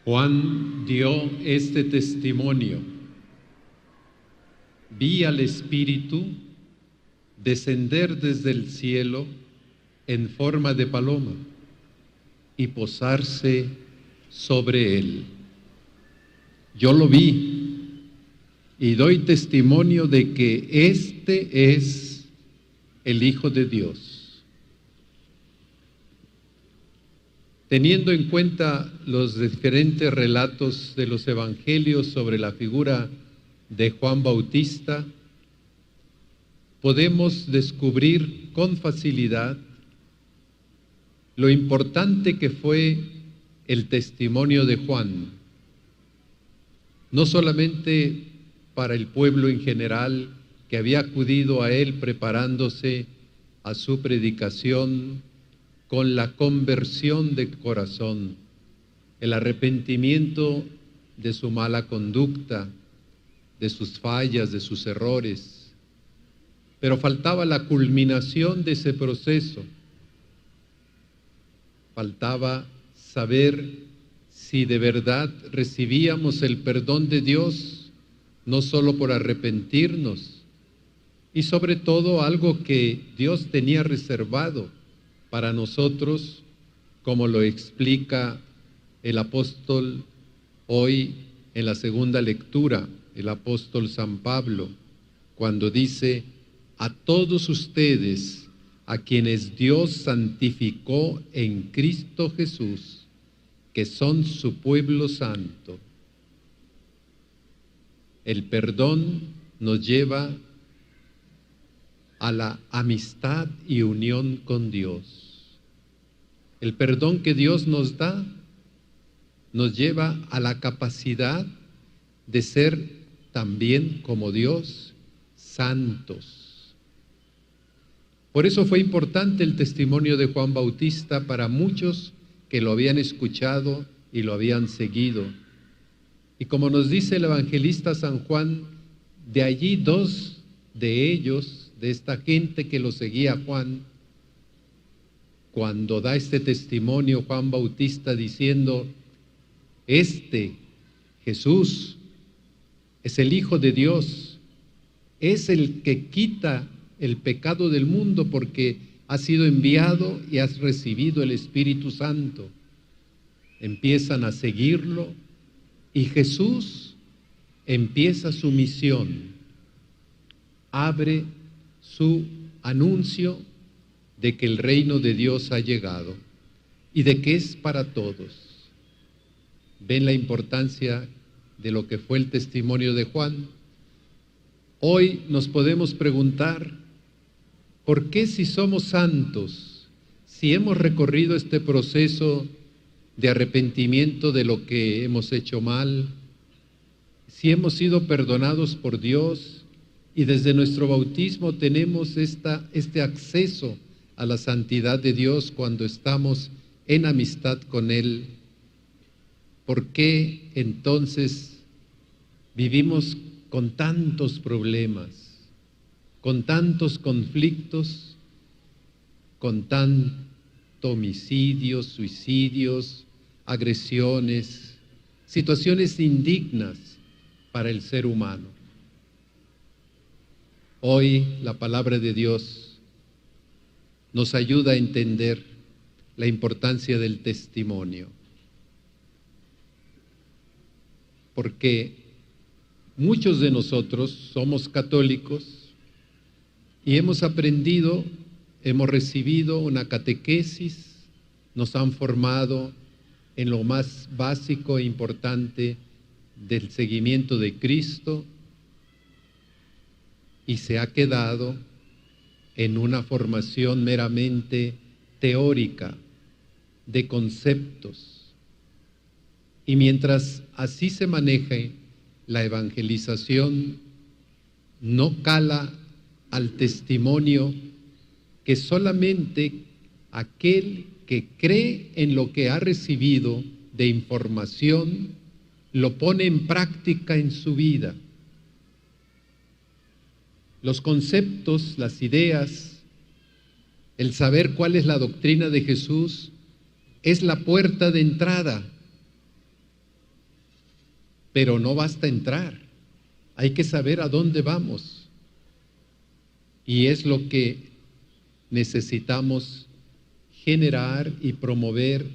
Juan dio este testimonio: vi al Espíritu descender desde el cielo en forma de paloma y posarse sobre él. Yo lo vi y doy testimonio de que este es el Hijo de Dios. Teniendo en cuenta los diferentes relatos de los evangelios sobre la figura de Juan Bautista, podemos descubrir con facilidad lo importante que fue el testimonio de Juan, no solamente para el pueblo en general que había acudido a él preparándose a su predicación con la conversión de corazón, el arrepentimiento de su mala conducta, de sus fallas, de sus errores, pero faltaba la culminación de ese proceso. Faltaba saber si de verdad recibíamos el perdón de Dios, no solo por arrepentirnos, y sobre todo algo que Dios tenía reservado para nosotros, como lo explica el apóstol hoy en la segunda lectura, el apóstol San Pablo, cuando dice: a todos ustedes, a quienes Dios santificó en Cristo Jesús, que son su pueblo santo. El perdón nos lleva a la amistad y unión con Dios. El perdón que Dios nos da nos lleva a la capacidad de ser también como Dios, santos. Por eso fue importante el testimonio de Juan Bautista para muchos que lo habían escuchado y lo habían seguido. Y como nos dice el evangelista San Juan, de allí dos de ellos, de esta gente que lo seguía a Juan, cuando da este testimonio Juan Bautista diciendo: Jesús, es el Hijo de Dios, es el que quita el pecado del mundo porque ha sido enviado y has recibido el Espíritu Santo. Empiezan a seguirlo y Jesús empieza su misión, abre su anuncio de que el reino de Dios ha llegado y de que es para todos. ¿Ven la importancia de lo que fue el testimonio de Juan? Hoy nos podemos preguntar: ¿por qué, si somos santos, si hemos recorrido este proceso de arrepentimiento de lo que hemos hecho mal, si hemos sido perdonados por Dios y desde nuestro bautismo tenemos este acceso a la santidad de Dios cuando estamos en amistad con Él, por qué entonces vivimos con tantos problemas, con tantos conflictos, con tanto homicidios, suicidios, agresiones, situaciones indignas para el ser humano? Hoy la palabra de Dios nos ayuda a entender la importancia del testimonio, porque muchos de nosotros somos católicos y hemos aprendido, hemos recibido una catequesis, nos han formado en lo más básico e importante del seguimiento de Cristo y se ha quedado en una formación meramente teórica de conceptos. Y mientras así se maneje la evangelización, no cala al testimonio que solamente aquel que cree en lo que ha recibido de información lo pone en práctica en su vida. Los conceptos, las ideas, el saber cuál es la doctrina de Jesús es la puerta de entrada, pero no basta entrar, hay que saber a dónde vamos. Y es lo que necesitamos generar y promover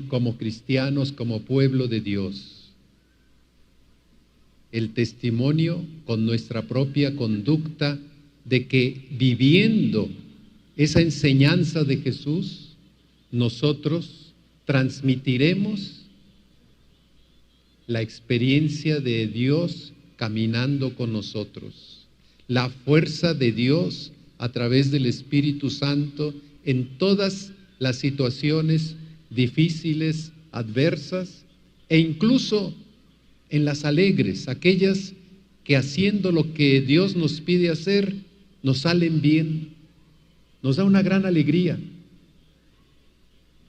como cristianos, como pueblo de Dios. El testimonio con nuestra propia conducta de que viviendo esa enseñanza de Jesús, nosotros transmitiremos la experiencia de Dios caminando con nosotros, la fuerza de Dios a través del Espíritu Santo en todas las situaciones difíciles, adversas, e incluso en las alegres, aquellas que haciendo lo que Dios nos pide hacer, nos salen bien, nos da una gran alegría.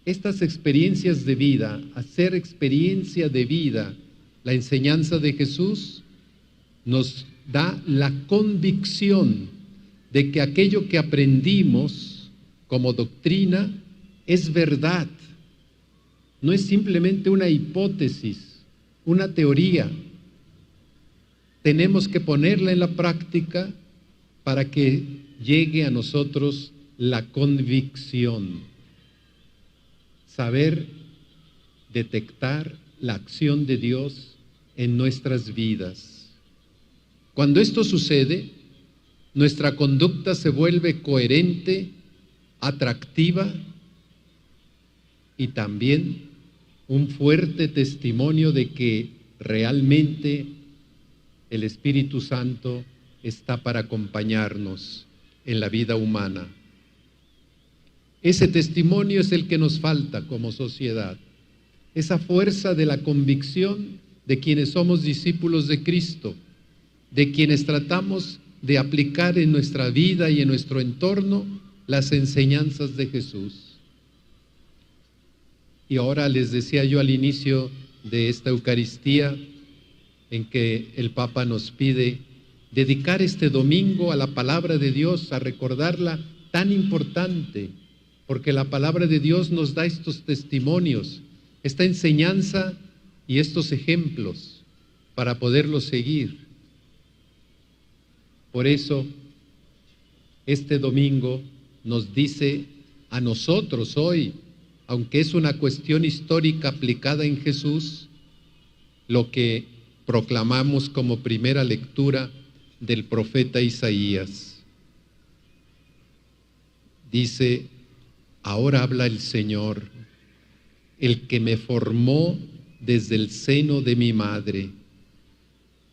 Estas experiencias de vida, hacer experiencia de vida, la enseñanza de Jesús, nos da la convicción de que aquello que aprendimos como doctrina es verdad. No es simplemente una hipótesis, una teoría. Tenemos que ponerla en la práctica para que llegue a nosotros la convicción. Saber detectar la acción de Dios en nuestras vidas. Cuando esto sucede, nuestra conducta se vuelve coherente, atractiva y también un fuerte testimonio de que realmente el Espíritu Santo está para acompañarnos en la vida humana. Ese testimonio es el que nos falta como sociedad, esa fuerza de la convicción de quienes somos discípulos de Cristo, de quienes tratamos de aplicar en nuestra vida y en nuestro entorno las enseñanzas de Jesús. Y ahora les decía yo al inicio de esta Eucaristía, en que el Papa nos pide dedicar este domingo a la palabra de Dios, a recordarla tan importante, porque la palabra de Dios nos da estos testimonios, esta enseñanza y estos ejemplos para poderlos seguir. Por eso, este domingo nos dice a nosotros hoy, aunque es una cuestión histórica aplicada en Jesús, lo que proclamamos como primera lectura del profeta Isaías. Dice: ahora habla el Señor, el que me formó desde el seno de mi madre,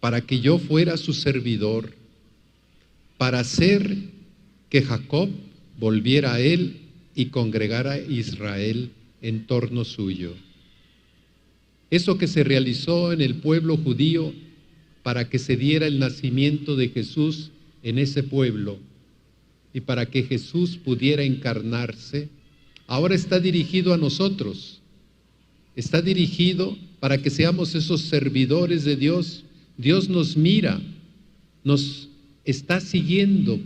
para que yo fuera su servidor, para hacer que Jacob volviera a él y congregara a Israel en torno suyo. Eso que se realizó en el pueblo judío para que se diera el nacimiento de Jesús en ese pueblo y para que Jesús pudiera encarnarse, ahora está dirigido a nosotros. Está dirigido para que seamos esos servidores de Dios. Dios nos mira, nos está siguiendo,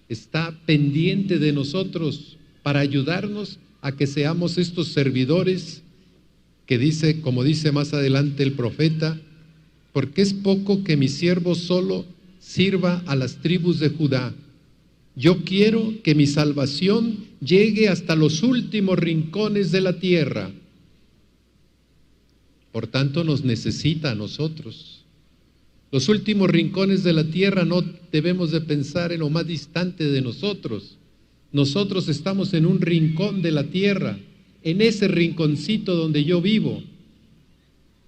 está pendiente de nosotros para ayudarnos a que seamos estos servidores que dice, como dice más adelante el profeta, porque es poco que mi siervo solo sirva a las tribus de Judá. Yo quiero que mi salvación llegue hasta los últimos rincones de la tierra. Por tanto, nos necesita a nosotros. Los últimos rincones de la tierra no debemos de pensar en lo más distante de nosotros. Nosotros estamos en un rincón de la tierra, en ese rinconcito donde yo vivo,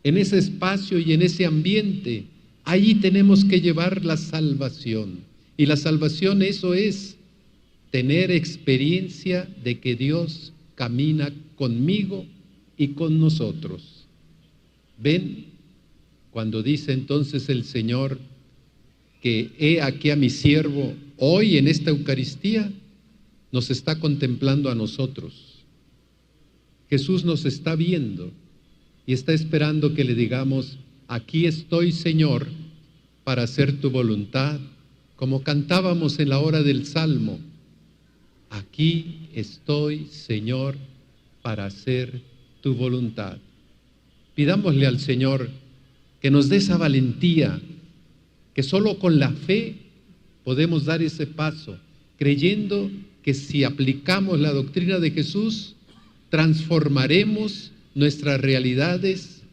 en ese espacio y en ese ambiente. Allí tenemos que llevar la salvación. Y la salvación, eso es, tener experiencia de que Dios camina conmigo y con nosotros. ¿Ven? Cuando dice entonces el Señor que he aquí a mi siervo, hoy en esta Eucaristía nos está contemplando a nosotros. Jesús nos está viendo y está esperando que le digamos: aquí estoy, Señor, para hacer tu voluntad, como cantábamos en la hora del Salmo. Aquí estoy, Señor, para hacer tu voluntad. Pidámosle al Señor que nos dé esa valentía, que solo con la fe podemos dar ese paso, creyendo que si aplicamos la doctrina de Jesús, transformaremos nuestras realidades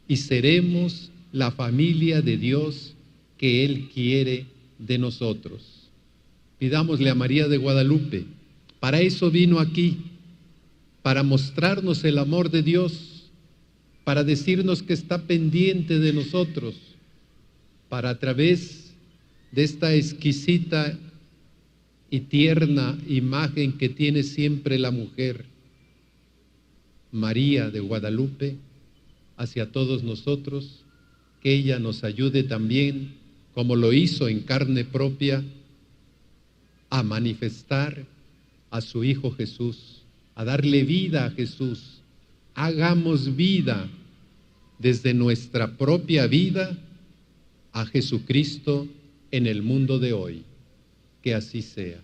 y seremos la familia de Dios que Él quiere de nosotros. Pidámosle a María de Guadalupe, para eso vino aquí, para mostrarnos el amor de Dios, para decirnos que está pendiente de nosotros, para a través de esta exquisita y tierna imagen que tiene siempre la mujer, María de Guadalupe, hacia todos nosotros, que ella nos ayude también, como lo hizo en carne propia, a manifestar a su Hijo Jesús, a darle vida a Jesús. Hagamos vida desde nuestra propia vida a Jesucristo en el mundo de hoy. Que así sea.